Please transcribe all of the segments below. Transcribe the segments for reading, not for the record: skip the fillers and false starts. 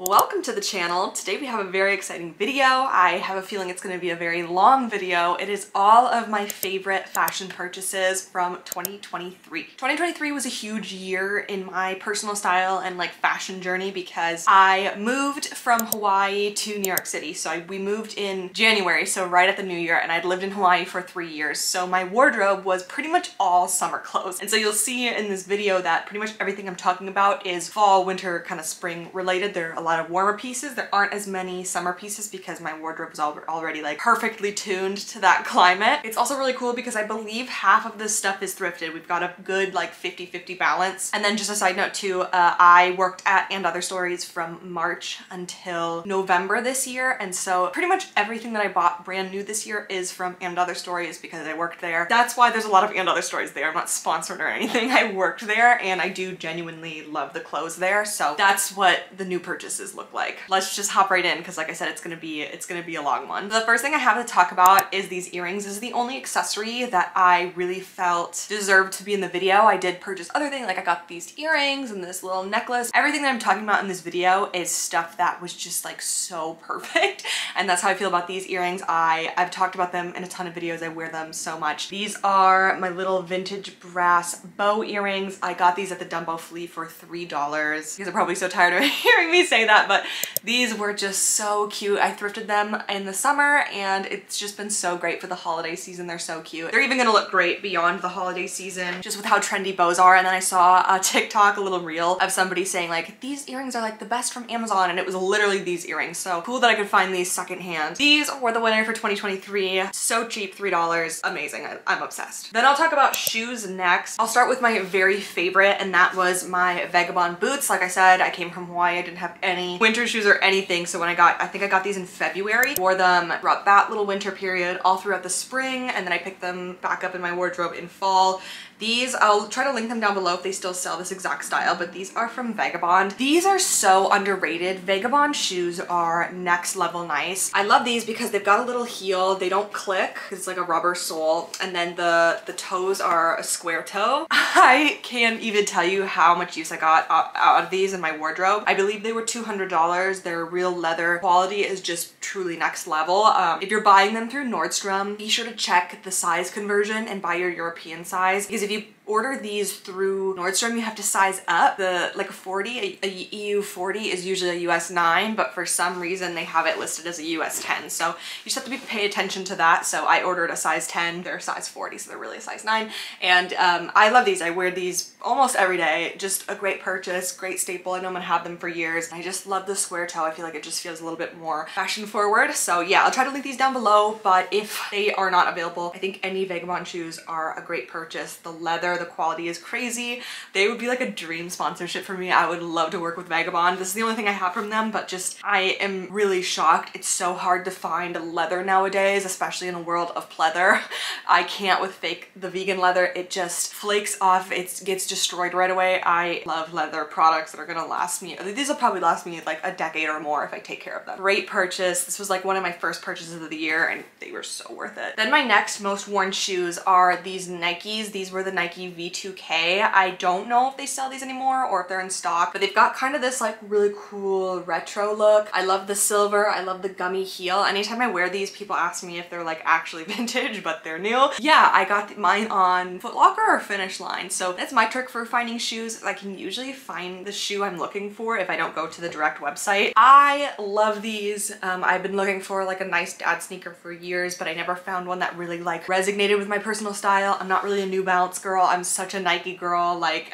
Welcome to the channel. Today we have a very exciting video. I have a feeling it's going to be a very long video. It is all of my favorite fashion purchases from 2023. 2023 was a huge year in my personal style and like fashion journey because I moved from Hawaii to New York City. So we moved in January, so right at the new year, and I'd lived in Hawaii for 3 years. So my wardrobe was pretty much all summer clothes. And so you'll see in this video that pretty much everything I'm talking about is fall, winter, kind of spring related. There are a lot of warmer pieces. There aren't as many summer pieces because my wardrobe is already like perfectly tuned to that climate. It's also really cool because I believe half of this stuff is thrifted. We've got a good like 50-50 balance. And then just a side note too, I worked at And Other Stories from March until November this year. And so pretty much everything that I bought brand new this year is from And Other Stories because I worked there. That's why there's a lot of And Other Stories there. I'm not sponsored or anything. I worked there and I do genuinely love the clothes there. So that's what the new purchases look like. Let's just hop right in because like I said, it's gonna be a long one. The first thing I have to talk about is these earrings. This is the only accessory that I really felt deserved to be in the video. I did purchase other things, like I got these earrings and this little necklace. Everything that I'm talking about in this video is stuff that was just like so perfect. And that's how I feel about these earrings. I've talked about them in a ton of videos. I wear them so much. These are my little vintage brass bow earrings. I got these at the Dumbo Flea for $3. You guys are probably so tired of hearing me say that, but these were just so cute. I thrifted them in the summer and it's just been so great for the holiday season. They're so cute. They're even gonna look great beyond the holiday season just with how trendy bows are. And then I saw a TikTok, a little reel of somebody saying like, these earrings are like the best from Amazon, and it was literally these earrings. So cool that I could find these secondhand. These were the winner for 2023. So cheap, $3. Amazing. I'm obsessed. Then I'll talk about shoes next. I'll start with my very favorite, and that was my Vagabond boots. Like I said, I came from Hawaii. I didn't have any winter shoes or anything. So when I think I got these in February, wore them throughout that little winter period, all throughout the spring, and then I picked them back up in my wardrobe in fall. These, I'll try to link them down below if they still sell this exact style, but these are from Vagabond. These are so underrated. Vagabond shoes are next level nice. I love these because they've got a little heel. They don't click because it's like a rubber sole, and then the toes are a square toe. I can't even tell you how much use I got out of these in my wardrobe. I believe they were $200. Their real leather quality is just truly next level. If you're buying them through Nordstrom, be sure to check the size conversion and buy your European size, because if you order these through Nordstrom, you have to size up. Like a 40, a EU 40 is usually a US 9, but for some reason they have it listed as a US 10. So you just have to pay attention to that. So I ordered a size 10, they're a size 40, so they're really a size 9. And I love these. I wear these almost every day. Just a great purchase, great staple. I know I'm gonna have them for years. I just love the square toe. I feel like it just feels a little bit more fashion forward. So yeah, I'll try to link these down below, but if they are not available, I think any Vagabond shoes are a great purchase. The leather, the quality is crazy. They would be like a dream sponsorship for me. I would love to work with Vagabond. This is the only thing I have from them, but just I am really shocked. It's so hard to find leather nowadays, especially in a world of pleather. I can't with the vegan leather. It just flakes off. It gets destroyed right away. I love leather products that are gonna last me. These will probably last me like a decade or more if I take care of them. Great purchase. This was like one of my first purchases of the year and they were so worth it. Then my next most worn shoes are these Nikes. These were the Nike V2K. I don't know if they sell these anymore or if they're in stock, but they've got kind of this like really cool retro look. I love the silver. I love the gummy heel. Anytime I wear these, people ask me if they're like actually vintage, but they're new. Yeah, I got mine on Foot Locker or Finish Line. So that's my trick for finding shoes. I can usually find the shoe I'm looking for if I don't go to the direct website. I love these. I've been looking for like a nice dad sneaker for years, but I never found one that really like resonated with my personal style. I'm not really a New Balance girl. I'm such a Nike girl. Like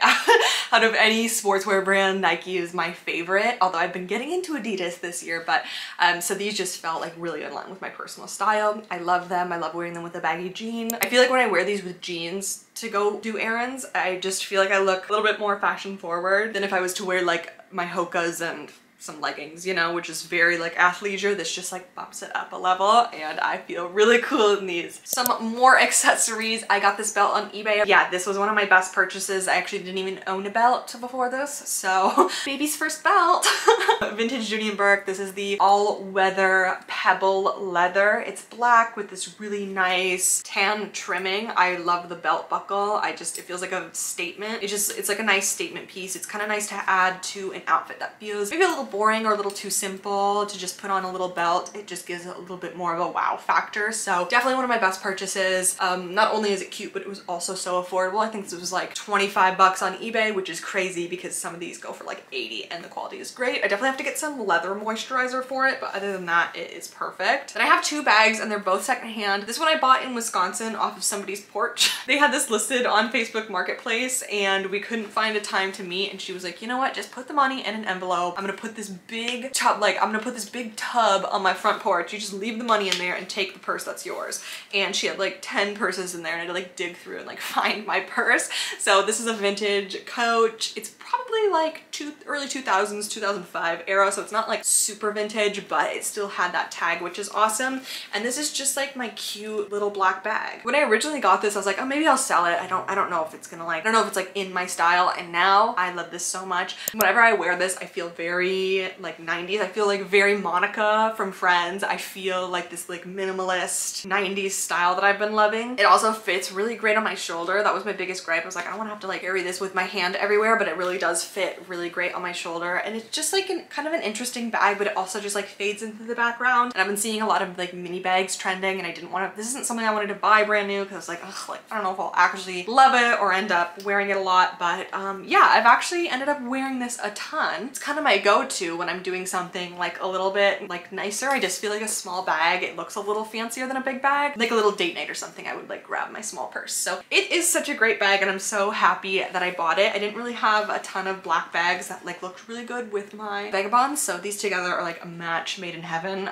out of any sportswear brand, Nike is my favorite, although I've been getting into Adidas this year, but so these just felt like really in line with my personal style. I love them. I love wearing them with a baggy jean. I feel like when I wear these with jeans to go do errands, I just feel like I look a little bit more fashion forward than if I was to wear like my Hokas and some leggings, you know, which is very like athleisure. This just like bumps it up a level and I feel really cool in these. Some more accessories. I got this belt on eBay. Yeah, this was one of my best purchases. I actually didn't even own a belt before this, so baby's first belt. Vintage Judy & Burke. This is the all-weather pebble leather. It's black with this really nice tan trimming. I love the belt buckle. It feels like a statement. It's like a nice statement piece. It's kind of nice to add to an outfit that feels maybe a little boring or a little too simple to just put on a little belt. It just gives it a little bit more of a wow factor. So definitely one of my best purchases. Not only is it cute, but it was also so affordable. I think this was like 25 bucks on eBay, which is crazy because some of these go for like 80 and the quality is great. I definitely have to get some leather moisturizer for it, but other than that, it is perfect. And I have two bags and they're both secondhand. This one I bought in Wisconsin off of somebody's porch. They had this listed on Facebook Marketplace and we couldn't find a time to meet, and she was like, you know what, just put the money in an envelope. I'm gonna put this big tub, on my front porch. You just leave the money in there and take the purse that's yours. And she had like 10 purses in there and I had to like dig through and like find my purse. So this is a vintage Coach. It's probably like early 2000s, 2005 era, so it's not like super vintage, but it still had that tag, which is awesome. And this is just like my cute little black bag. When I originally got this, I was like, oh, maybe I'll sell it. I don't know if it's gonna like, I don't know if it's like in my style. And now I love this so much. Whenever I wear this, I feel very like 90s. I feel like very Monica from Friends. I feel like this like minimalist 90s style that I've been loving. It also fits really great on my shoulder. That was my biggest gripe. I was like, I don't want to have to like carry this with my hand everywhere, but it really does fit really great on my shoulder. And it's just like kind of an interesting bag, but it also just like fades into the background. And I've been seeing a lot of like mini bags trending, and I didn't want to, this isn't something I wanted to buy brand new because I was like, ugh, like I don't know if I'll actually love it or end up wearing it a lot. But yeah, I've actually ended up wearing this a ton. It's kind of my go-to when I'm doing something like a little bit like nicer. I just feel like a small bag, it looks a little fancier than a big bag. Like a little date night or something, I would like grab my small purse. So it is such a great bag and I'm so happy that I bought it. I didn't really have a ton of black bags that like looked really good with my vagabonds, so these together are like a match made in heaven.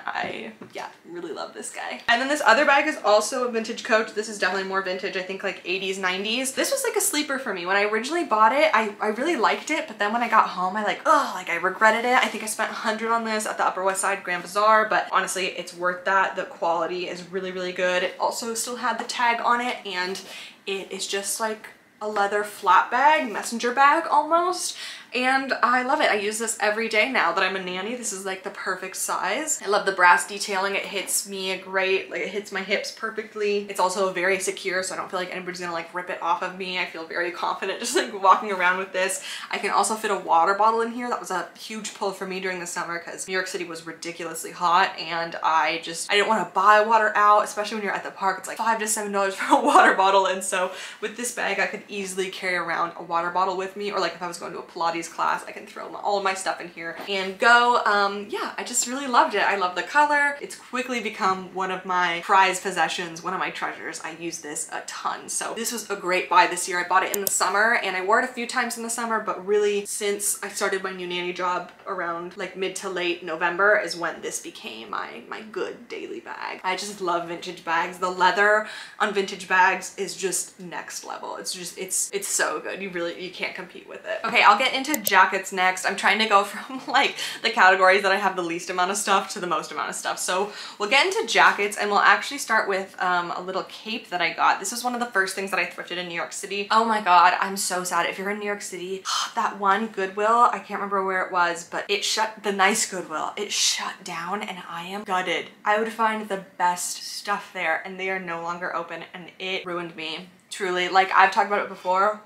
Yeah, really love this guy. And then this other bag is also a vintage Coach. This is definitely more vintage, I think like 80s, 90s. This was like a sleeper for me. When I originally bought it, I really liked it, but then when I got home, I regretted it. I think I spent $100 on this at the Upper West Side Grand Bazaar, but honestly, it's worth that. The quality is really, really good. It also still had the tag on it, and it is just like a leather flat bag, messenger bag almost. And I love it. I use this every day now that I'm a nanny. This is like the perfect size. I love the brass detailing. It hits me great. Like it hits my hips perfectly. It's also very secure, so I don't feel like anybody's gonna like rip it off of me. I feel very confident just like walking around with this. I can also fit a water bottle in here. That was a huge pull for me during the summer because New York City was ridiculously hot, and I didn't want to buy water out, especially when you're at the park. It's like $5 to $7 for a water bottle. And so with this bag, I could easily carry around a water bottle with me, or like if I was going to a Pilates class, I can throw all of my stuff in here and go. Yeah, I just really loved it. I love the color. It's quickly become one of my prized possessions, one of my treasures. I use this a ton. So this was a great buy this year. I bought it in the summer and I wore it a few times in the summer, but really since I started my new nanny job around like mid to late November is when this became my good daily bag. I just love vintage bags. The leather on vintage bags is just next level. It's just, it's so good. You can't compete with it. Okay, I'll get into jackets next. I'm trying to go from like the categories that I have the least amount of stuff to the most amount of stuff. So we'll get into jackets, and we'll actually start with a little cape that I got. This was one of the first things that I thrifted in New York City. Oh my God, I'm so sad. If you're in New York City, that one Goodwill, I can't remember where it was, but it shut, the nice Goodwill, it shut down and I am gutted. I would find the best stuff there and they are no longer open, and it ruined me. Truly, like I've talked about it before,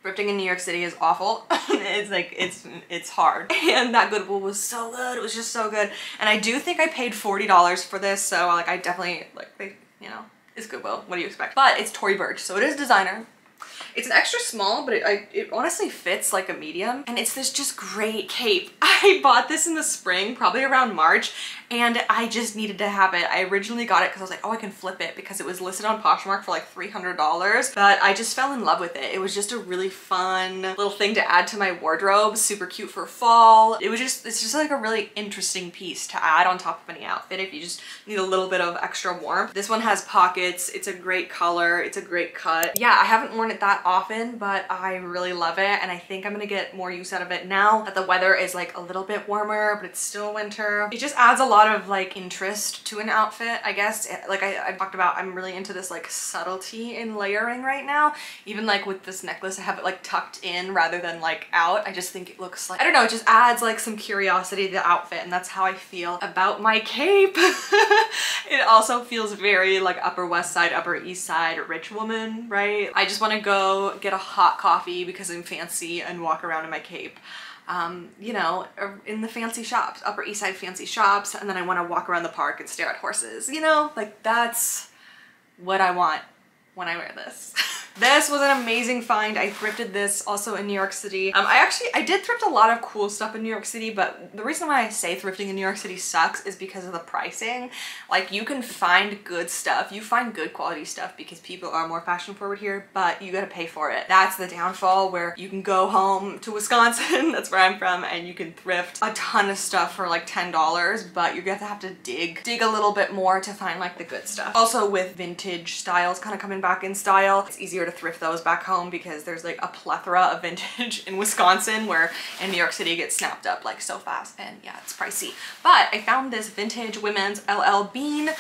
thrifting in New York City is awful. It's like, it's hard. And that Goodwill was so good. It was just so good. And I do think I paid $40 for this. So like I definitely, like, you know, it's Goodwill. What do you expect? But it's Tory Burch, so it is designer. It's an extra small, but it honestly fits like a medium. And it's this just great cape. I bought this in the spring, probably around March, and I just needed to have it. I originally got it because I was like, oh, I can flip it, because it was listed on Poshmark for like $300, but I just fell in love with it. It was just a really fun little thing to add to my wardrobe. Super cute for fall. It's just like a really interesting piece to add on top of any outfit if you just need a little bit of extra warmth. This one has pockets. It's a great color. It's a great cut. Yeah, I haven't worn it that that often, but I really love it, and I think I'm gonna get more use out of it now that the weather is like a little bit warmer, but it's still winter. It just adds a lot of like interest to an outfit, I guess. Like I talked about, I'm really into this like subtlety in layering right now. Even like with this necklace, I have it like tucked in rather than like out. I just think it looks like, I don't know, it just adds like some curiosity to the outfit, and that's how I feel about my cape. It also feels very like Upper West Side, Upper East Side, rich woman, right? I just want to go get a hot coffee because I'm fancy and walk around in my cape. You know, in the fancy shops, Upper East Side fancy shops, and then I want to walk around the park and stare at horses, you know? Like, that's what I want when I wear this. This was an amazing find. I thrifted this also in New York City. I did thrift a lot of cool stuff in New York City, but the reason why I say thrifting in New York City sucks is because of the pricing. Like, you can find good stuff. You find good quality stuff because people are more fashion forward here, but you gotta pay for it. That's the downfall, where you can go home to Wisconsin, that's where I'm from, and you can thrift a ton of stuff for like $10, but you're gonna have to dig a little bit more to find like the good stuff. Also, with vintage styles kind of coming back in style, it's easier to thrift those back home because there's like a plethora of vintage in Wisconsin, where in New York City it gets snapped up like so fast, and yeah, it's pricey. But I found this vintage women's LL Bean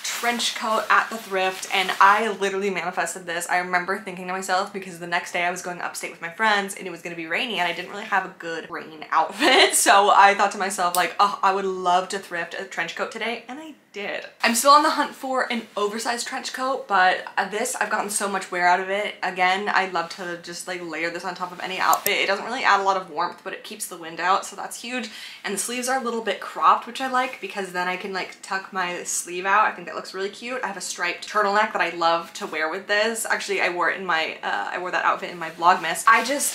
trench coat at the thrift, and I literally manifested this. I remember thinking to myself, because the next day I was going upstate with my friends and it was gonna be rainy and I didn't really have a good rain outfit, so I thought to myself like, oh, I would love to thrift a trench coat today, and I did. I'm still on the hunt for an oversized trench coat, but this, I've gotten so much wear out of it. Again, I love to just like layer this on top of any outfit. It doesn't really add a lot of warmth, but it keeps the wind out, so that's huge. And the sleeves are a little bit cropped, which I like, because then I can like tuck my sleeve out. I think that looks really cute. I have a striped turtleneck that I love to wear with this. Actually, I wore it in my, I wore that outfit in my Vlogmas.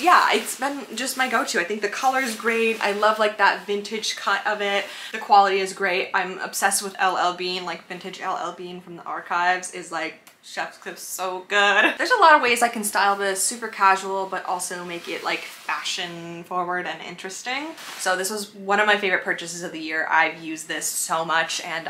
Yeah, it's been just my go-to. I think the color is great. I love like that vintage cut of it. The quality is great. I'm obsessed with LL Bean, like vintage LL Bean from the archives is like chef's kiss, so good. There's a lot of ways I can style this super casual, but also make it like fashion forward and interesting. So this was one of my favorite purchases of the year. I've used this so much, and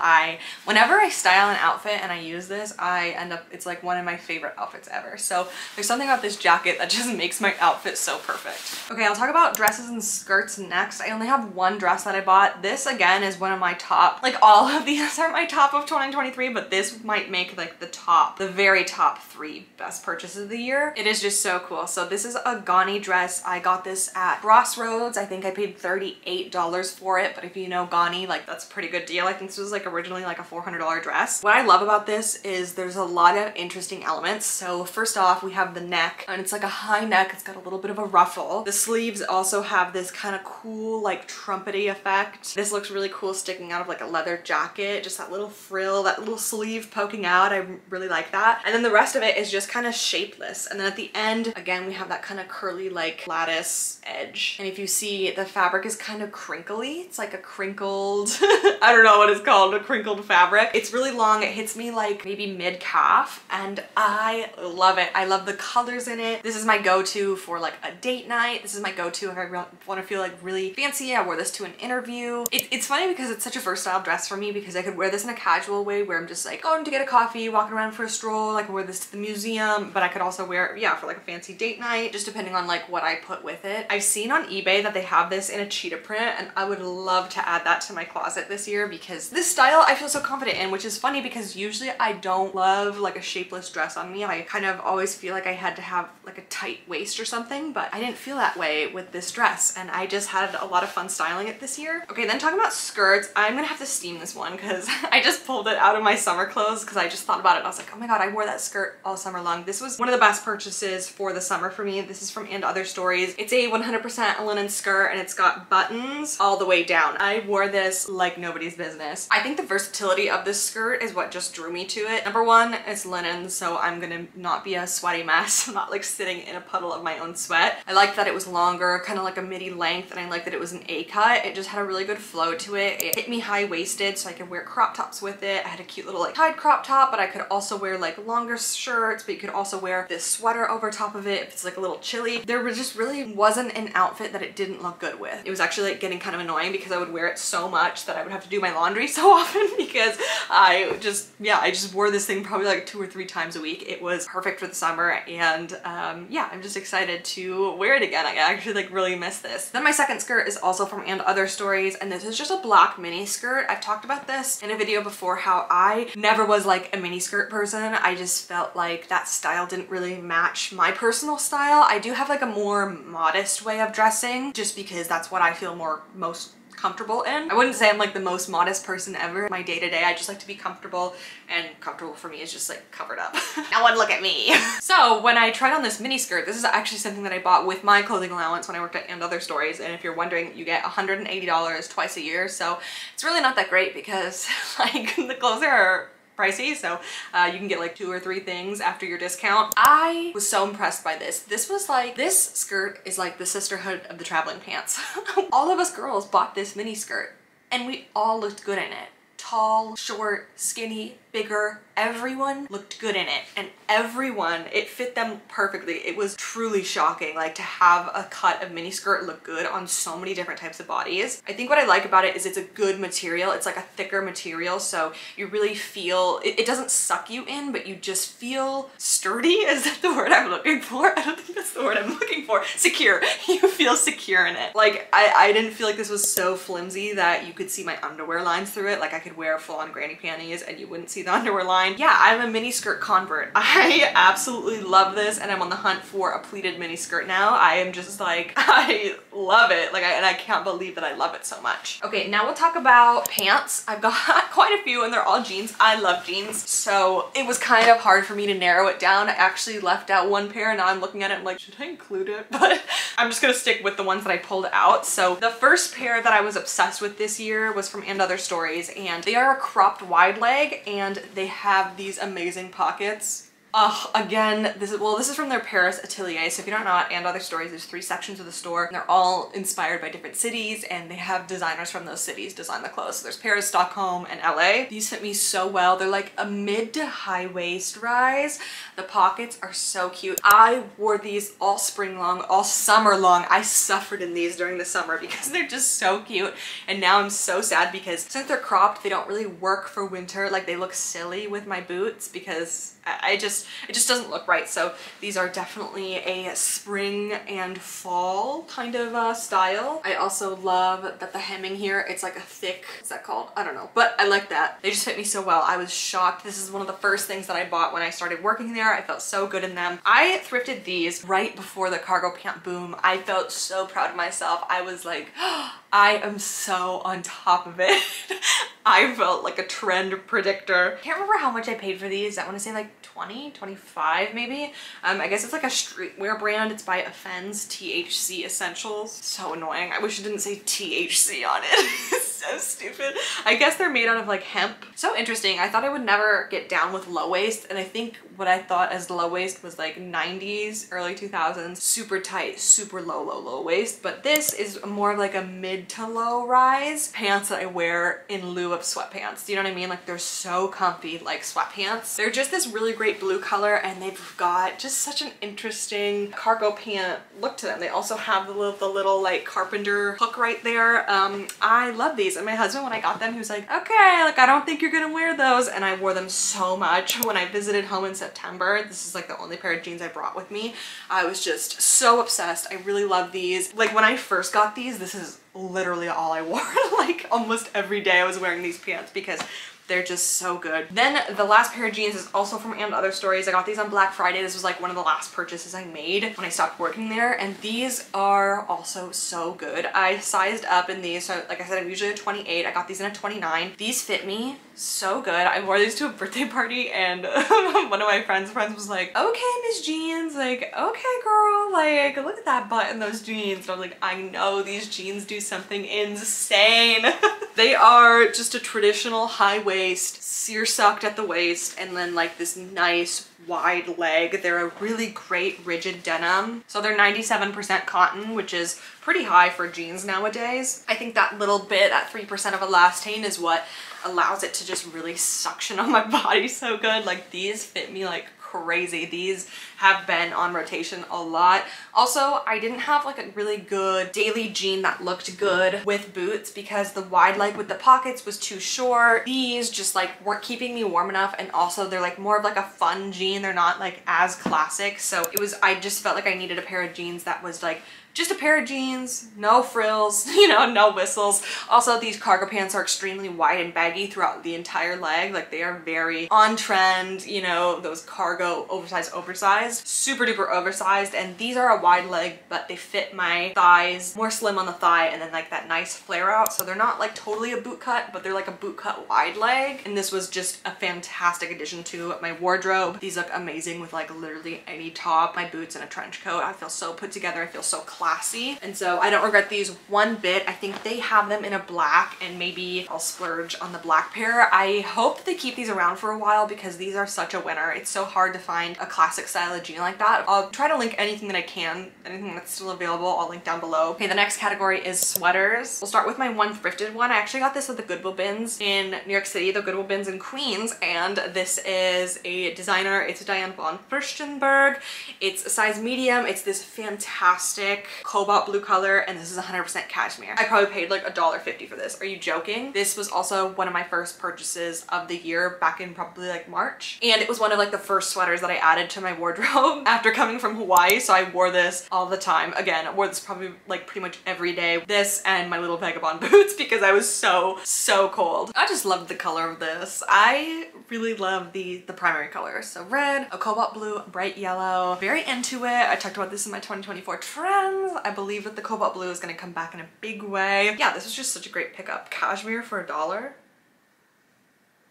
whenever I style an outfit and I use this, it's like one of my favorite outfits ever. So there's something about this jacket that just makes my outfit so perfect. Okay, I'll talk about dresses and skirts next. I only have one dress that I bought. This again is one of my top, like all of these are my top of 2023, but this might make like the very top 3 best purchases of the year. It is just so cool. So this is a Ghani dress. I got this at Crossroads. I think I paid $38 for it, but if you know Ghani, like that's a pretty good deal. I think this was like originally like a $400 dress. What I love about this is there's a lot of interesting elements. So first off, we have the neck, and it's like a high neck. It's got a little bit of a ruffle. The sleeves also have this kind of cool like trumpety effect. This looks really cool sticking out of like a leather jacket, just that little frill, that little sleeve poking out. I really like that. And then the rest of it is just kind of shapeless. And then at the end, again, we have that kind of curly like lattice edge. And if you see, the fabric is kind of crinkly. It's like a crinkled, I don't know what it's called, a crinkled fabric. It's really long. It hits me like maybe mid-calf, and I love it. I love the colors in it. This is my go-to for like a date night. This is my go-to if I want to feel like really fancy. I wore this to an interview. It's funny because it's such a versatile dress for me, because I could wear this in a casual way where I'm just like going to get a coffee, walking around for a stroll. I can wear this to the museum, but I could also wear, yeah, for like a fancy date night, just depending on like what I put with it. I've seen on eBay that they have this in a cheetah print, and I would love to add that to my closet this year, because this style I feel so confident in, which is funny because usually I don't love like a shapeless dress on me. I kind of always feel like I had to have like a tight waist or something, but I didn't feel that way with this dress, and I just had a lot of fun styling it this year. Okay, then talking about skirts, I'm gonna have to steam this one because I just pulled it out of my summer clothes because I just thought about it and I was like, oh my god, I wore that skirt all summer long. This was one of the best purchases for the summer for me. This is from And Other Stories. It's a 100% linen skirt, and it's got buttons all the way down. I wore this like nobody's business. I think the versatility of this skirt is what just drew me to it. Number one, it's linen, so I'm gonna not be a sweaty mess. I'm not like sitting in a puddle of my own sweat. I liked that it was longer, kind of like a midi length, and I liked that it was an A cut. It just had a really good flow to it. It hit me high-waisted, so I could wear crop tops with it. I had a cute little like tied crop top, but I could also wear like longer shirts, but you could also wear this sweater over top of it if it's like a little chilly. They were just really definitely wasn't an outfit that it didn't look good with. It was actually like getting kind of annoying because I would wear it so much that I would have to do my laundry so often because I just wore this thing probably like 2 or 3 times a week. It was perfect for the summer, and yeah, I'm just excited to wear it again. I actually like really miss this. Then my second skirt is also from And Other Stories, and this is just a black mini skirt. I've talked about this in a video before, how I never was like a mini skirt person. I just felt like that style didn't really match my personal style. I do have like a more modest way of dressing just because that's what I feel most comfortable in. I wouldn't say I'm like the most modest person ever. My day-to-day, I just like to be comfortable, and comfortable for me is just like covered up. No one look at me. So when I tried on this mini skirt, this is actually something that I bought with my clothing allowance when I worked at And Other Stories, and if you're wondering, you get $180 twice a year, so it's really not that great because like the clothes are pricey, so you can get like 2 or 3 things after your discount. I was so impressed by this. This skirt is like the sisterhood of the traveling pants. All of us girls bought this mini skirt and we all looked good in it. Tall, short, skinny, bigger, everyone looked good in it, and everyone, it fit them perfectly. It was truly shocking, like, to have a cut of mini skirt look good on so many different types of bodies. I think what I like about it is it's a good material. It's like a thicker material, so you really feel, it doesn't suck you in, but you just feel sturdy. Is that the word I'm looking for? I don't think that's the word I'm looking for. Secure. You feel secure in it. Like, I didn't feel like this was so flimsy that you could see my underwear lines through it. Like, I could wear full-on granny panties and you wouldn't see the underwear line. Yeah, I'm a mini skirt convert. I absolutely love this, and I'm on the hunt for a pleated mini skirt now. I am just like, I love it. Like, and I can't believe that I love it so much. Okay, now we'll talk about pants. I've got quite a few and they're all jeans. I love jeans, so it was kind of hard for me to narrow it down. I actually left out one pair and now I'm looking at it and I'm like, should I include it? But I'm just gonna stick with the ones that I pulled out. So the first pair that I was obsessed with this year was from And Other Stories, and they are a cropped wide leg and they have these amazing pockets. Again, this is from their Paris atelier. So if you don't know, And Other Stories, there's 3 sections of the store, and they're all inspired by different cities, and they have designers from those cities design the clothes. So there's Paris, Stockholm, and LA. These fit me so well. They're like a mid to high waist rise. The pockets are so cute. I wore these all spring long, all summer long. I suffered in these during the summer because they're just so cute. And now I'm so sad because since they're cropped, they don't really work for winter. Like, they look silly with my boots because it just doesn't look right. So these are definitely a spring and fall kind of style. I also love that the hemming here, it's like a thick, what's that called? I don't know, but I like that. They just fit me so well. I was shocked. This is one of the first things that I bought when I started working there. I felt so good in them. I thrifted these right before the cargo pant boom. I felt so proud of myself. I was like, oh, I am so on top of it. I felt like a trend predictor. I can't remember how much I paid for these. I want to say like 20, 25 maybe. I guess it's like a streetwear brand. It's by Offense THC Essentials. So annoying. I wish it didn't say THC on it. It's so stupid. I guess they're made out of like hemp. So interesting. I thought I would never get down with low waist, and I think what I thought as low waist was like 90s, early 2000s, super tight, super low waist. But this is more of like a mid to low rise pants that I wear in lieu of sweatpants. Do you know what I mean? Like, they're so comfy, like sweatpants. They're just this really great blue color, and they've got just such an interesting cargo pant look to them. They also have the little like carpenter hook right there. I love these, and my husband, when I got them, he was like, okay, like, I don't think you're gonna wear those, and I wore them so much when I visited home in September. This is like the only pair of jeans I brought with me. I was just so obsessed. I really love these. Like, when I first got these, this is literally all I wore. Like, almost every day I was wearing these pants because they're just so good. Then the last pair of jeans is also from And Other Stories. I got these on Black Friday. This was like one of the last purchases I made when I stopped working there, and these are also so good. I sized up in these, so like I said, I'm usually a 28. I got these in a 29. These fit me so good. I wore these to a birthday party, and one of my friends was like, okay, Miss Jeans, like, okay girl, like, look at that butt in those jeans. And I was like, I know these jeans do something insane. They are just a traditional high waist, seersucked at the waist, and then like this nice wide leg. They're a really great rigid denim. So they're 97% cotton, which is pretty high for jeans nowadays. I think that little bit, that 3% of elastane, is what allows it to just really suction on my body so good. Like, these fit me like crazy. These have been on rotation a lot. Also, I didn't have like a really good daily jean that looked good with boots because the wide leg with the pockets was too short. These just like weren't keeping me warm enough, and also they're like more of like a fun jean. They're not like as classic. So I just felt like I needed a pair of jeans that was like just a pair of jeans, no frills, you know, no whistles. Also, these cargo pants are extremely wide and baggy throughout the entire leg. Like they are very on trend, you know, those cargo oversized, super duper oversized. And these are a wide leg, but they fit my thighs, more slim on the thigh, and then like that nice flare out. So they're not like totally a boot cut, but they're like a boot cut wide leg. And this was just a fantastic addition to my wardrobe. These look amazing with like literally any top, my boots and a trench coat. I feel so put together. I feel so classy. And so I don't regret these one bit. I think they have them in a black, and maybe I'll splurge on the black pair. I hope they keep these around for a while because these are such a winner. It's so hard to find a classic style of jean like that. I'll try to link anything that I can, anything that's still available, I'll link down below. Okay, the next category is sweaters. We'll start with my one thrifted one. I actually got this at the Goodwill bins in New York City, the Goodwill bins in Queens, and this is a designer. It's Diane von Furstenberg. It's a size medium. It's this fantastic cobalt blue color, and this is 100% cashmere. I probably paid like $1.50 for this. Are you joking? This was also one of my first purchases of the year back in probably like March, and it was one of like the first sweaters that I added to my wardrobe after coming from Hawaii, so I wore this all the time. Again, I wore this probably like pretty much every day. This and my little vagabond boots because I was so cold. I just loved the color of this. I really love the primary colors. So red, a cobalt blue, bright yellow. Very into it. I talked about this in my 2024 trends. I believe that the cobalt blue is going to come back in a big way. Yeah, this was just such a great pickup. Cashmere for $1.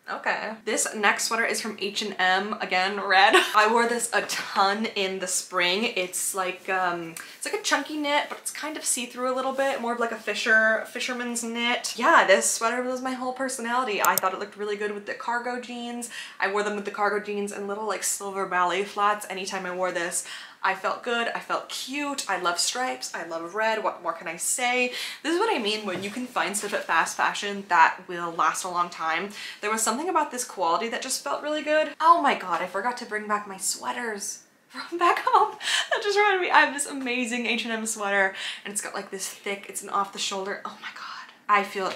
Okay. This next sweater is from H&M, again, red. I wore this a ton in the spring. It's like a chunky knit, but it's kind of see-through a little bit, more of like a fisherman's knit. Yeah, this sweater was my whole personality. I thought it looked really good with the cargo jeans. I wore them with the cargo jeans and little like silver ballet flats. Anytime I wore this, I felt good, I felt cute, I love stripes, I love red, what more can I say? This is what I mean when you can find stuff at fast fashion that will last a long time. There was something about this quality that just felt really good. Oh my god, I forgot to bring back my sweaters from back home. That just reminded me, I have this amazing H&M sweater, and it's got like this thick, it's an off the shoulder. Oh my god.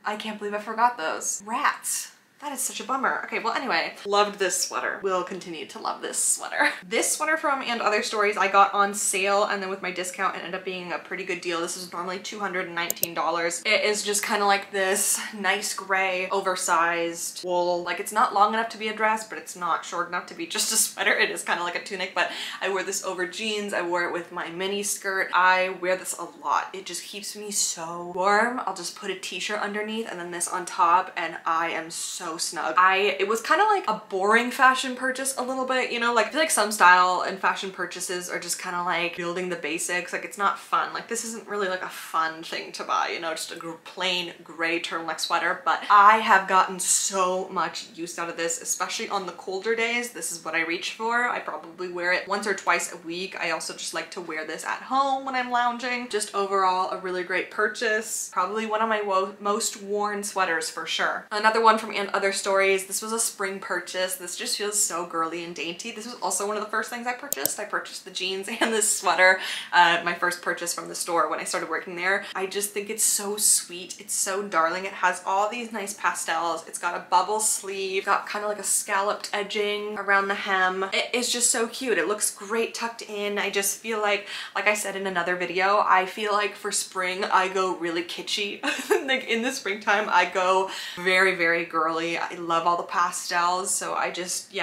I can't believe I forgot those. Rats. That is such a bummer. Okay, well anyway, loved this sweater. Will continue to love this sweater. This sweater from And Other Stories I got on sale, and then with my discount it ended up being a pretty good deal. This is normally $219. It is just kind of like this nice gray, oversized wool. Like it's not long enough to be a dress, but it's not short enough to be just a sweater. It is kind of like a tunic, but I wear this over jeans. I wore it with my mini skirt. I wear this a lot. It just keeps me so warm. I'll just put a t-shirt underneath and then this on top, and I am so snug. It was kind of like a boring fashion purchase a little bit, you know, like I feel like some style and fashion purchases are just kind of like building the basics. Like it's not fun. Like this isn't really like a fun thing to buy, you know, just a plain gray turtleneck sweater, but I have gotten so much use out of this, especially on the colder days. This is what I reach for. I probably wear it once or twice a week. I also just like to wear this at home when I'm lounging. Just overall a really great purchase. Probably one of my most worn sweaters for sure. Another one from And Other Stories. This was a spring purchase. This just feels so girly and dainty. This was also one of the first things I purchased. I purchased the jeans and this sweater. My first purchase from the store when I started working there. I just think it's so sweet. It's so darling. It has all these nice pastels. It's got a bubble sleeve, got kind of like a scalloped edging around the hem. It is just so cute. It looks great tucked in. I just feel like I said in another video, I feel like for spring I go really kitschy. Like in the springtime I go very girly. I love all the pastels, so I just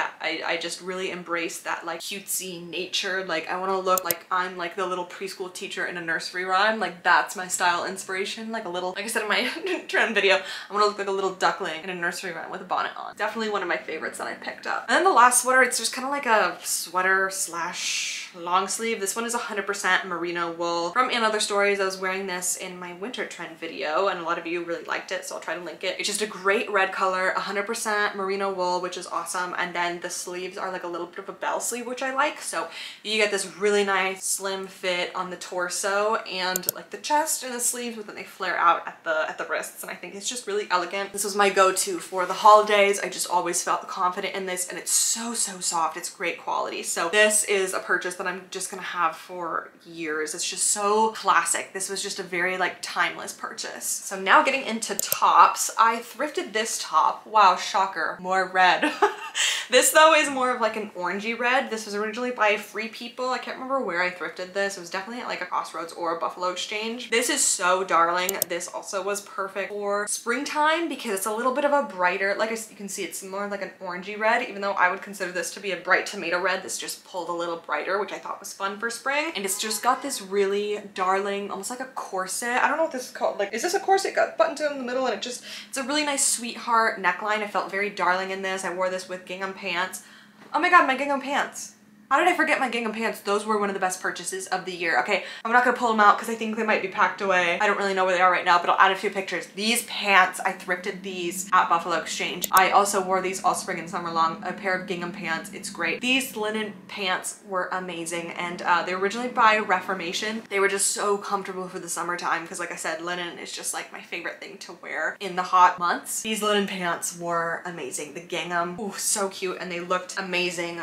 really embrace that like cutesy nature. Like I want to look like I'm like the little preschool teacher in a nursery rhyme. Like that's my style inspiration. Like a little, like I said in my trend video, I want to look like a little duckling in a nursery rhyme with a bonnet on. Definitely one of my favorites that I picked up. And then the last sweater, it's just kind of like a sweater slash long sleeve. This one is 100% merino wool. From And Other Stories, I was wearing this in my winter trend video and a lot of you really liked it, so I'll try to link it. It's just a great red color. They're 100% merino wool, which is awesome. And then the sleeves are like a little bit of a bell sleeve, which I like. So you get this really nice slim fit on the torso and like the chest and the sleeves, but then they flare out at the wrists. And I think it's just really elegant. This was my go-to for the holidays. I just always felt confident in this, and it's so soft. It's great quality. So this is a purchase that I'm just gonna have for years. It's just so classic. This was just a very like timeless purchase. So now getting into tops, I thrifted this top. Wow, shocker, more red. This though is more of like an orangey red. This was originally by Free People. I can't remember where I thrifted this. It was definitely at like a Crossroads or a Buffalo Exchange. This is so darling. This also was perfect for springtime because it's a little bit of a brighter, like you can see it's more like an orangey red, even though I would consider this to be a bright tomato red. This just pulled a little brighter, which I thought was fun for spring. And it's just got this really darling, almost like a corset. I don't know what this is called. Like, is this a corset? Got buttons in the middle, and it's a really nice sweetheart neckline. I felt very darling in this. I wore this with gingham pants. Oh my god, my gingham pants. How did I forget my gingham pants? Those were one of the best purchases of the year. Okay, I'm not gonna pull them out because I think they might be packed away. I don't really know where they are right now, but I'll add a few pictures. These pants, I thrifted these at Buffalo Exchange. I also wore these all spring and summer long, a pair of gingham pants. It's great. These linen pants were amazing, and they were originally by Reformation. They were just so comfortable for the summertime because, like I said, linen is just like my favorite thing to wear in the hot months. These linen pants were amazing. The gingham, ooh, so cute, and they looked amazing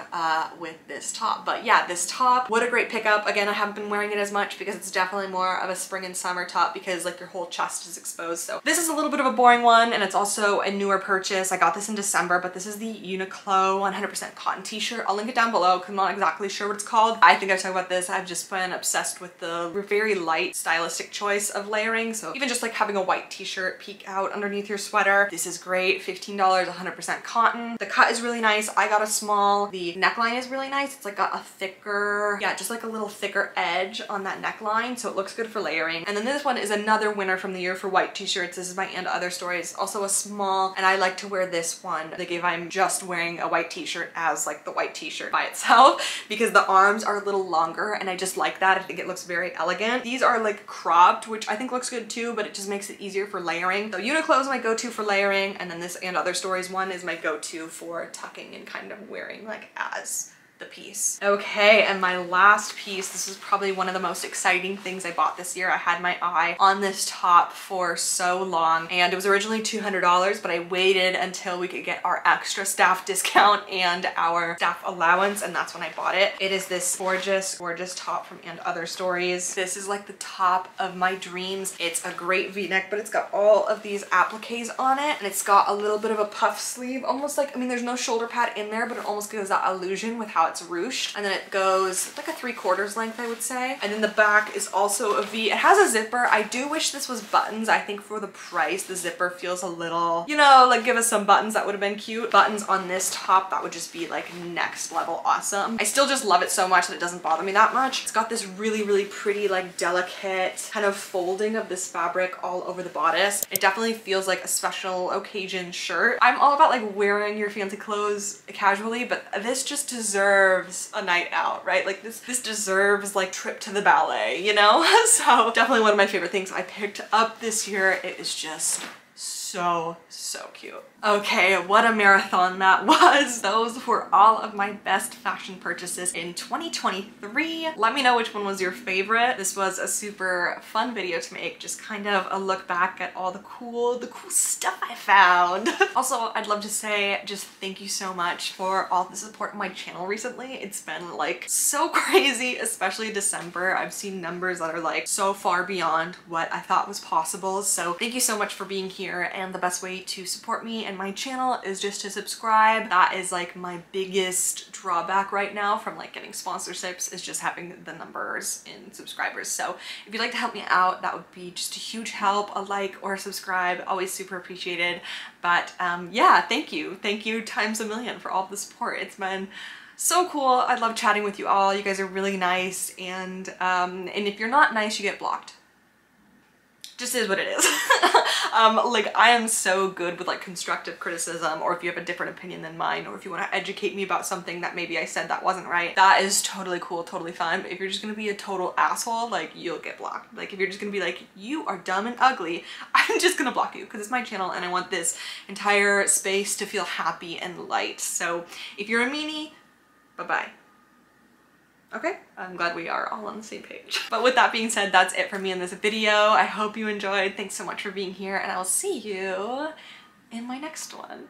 with this top. But yeah, this top, what a great pickup. Again, I haven't been wearing it as much because it's definitely more of a spring and summer top because like your whole chest is exposed. So this is a little bit of a boring one, and it's also a newer purchase. I got this in December, but this is the Uniqlo 100% cotton t-shirt. I'll link it down below because I'm not exactly sure what it's called. I think I've talked about this. I've just been obsessed with the very light stylistic choice of layering. So even just like having a white t-shirt peek out underneath your sweater, this is great. $15, 100% cotton. The cut is really nice. I got a small. The neckline is really nice. It's like got a thicker, yeah, just like a little thicker edge on that neckline, so it looks good for layering. And then this one is another winner from the year for white t-shirts. This is by And Other Stories, also a small, and I like to wear this one like if I'm just wearing a white t-shirt as like the white t-shirt by itself because the arms are a little longer, and I just like that. I think it looks very elegant. These are like cropped, which I think looks good too, but it just makes it easier for layering. So Uniqlo is my go-to for layering, and then this And Other Stories one is my go-to for tucking and kind of wearing like as the piece. Okay, and my last piece, this is probably one of the most exciting things I bought this year. I had my eye on this top for so long, and it was originally $200, but I waited until we could get our extra staff discount and our staff allowance, and that's when I bought it. It is this gorgeous, gorgeous top from And Other Stories. This is like the top of my dreams. It's a great V-neck, but it's got all of these appliques on it, and it's got a little bit of a puff sleeve, almost like, I mean, there's no shoulder pad in there, but it almost gives that illusion with how it's ruched. And then it goes like a 3/4 length, I would say. And then the back is also a V. It has a zipper. I do wish this was buttons. I think for the price, the zipper feels a little, you know, like give us some buttons, that would have been cute. Buttons on this top, that would just be like next level awesome. I still just love it so much that it doesn't bother me that much. It's got this really, really pretty, like delicate kind of folding of this fabric all over the bodice. It definitely feels like a special occasion shirt. I'm all about like wearing your fancy clothes casually, but this just deserves a night out, right? Like this deserves like trip to the ballet, you know? So definitely one of my favorite things I picked up this year. It is just so cute. Okay, what a marathon that was. Those were all of my best fashion purchases in 2023. Let me know which one was your favorite. This was a super fun video to make, just kind of a look back at all the cool stuff I found. Also, I'd love to say just thank you so much for all the support on my channel recently. It's been like so crazy, especially December. I've seen numbers that are like so far beyond what I thought was possible. So thank you so much for being here, and the best way to support me and my channel is just to subscribe. That is like my biggest drawback right now from like getting sponsorships, is just having the numbers in subscribers. So if you'd like to help me out, that would be just a huge help. A like or a subscribe, always super appreciated. But yeah, thank you times a million for all the support. It's been so cool. I love chatting with you all. You guys are really nice, and if you're not nice, you get blocked. Just is what it is. Like I am so good with like constructive criticism, or if you have a different opinion than mine, or if you want to educate me about something that maybe I said that wasn't right, that is totally cool, totally fine. But if you're just gonna be a total asshole, like you'll get blocked. Like if you're just gonna be like, you are dumb and ugly, I'm just gonna block you because it's my channel and I want this entire space to feel happy and light. So if you're a meanie, bye-bye. Okay, I'm glad we are all on the same page. But with that being said, that's it for me in this video. I hope you enjoyed. Thanks so much for being here, and I will see you in my next one.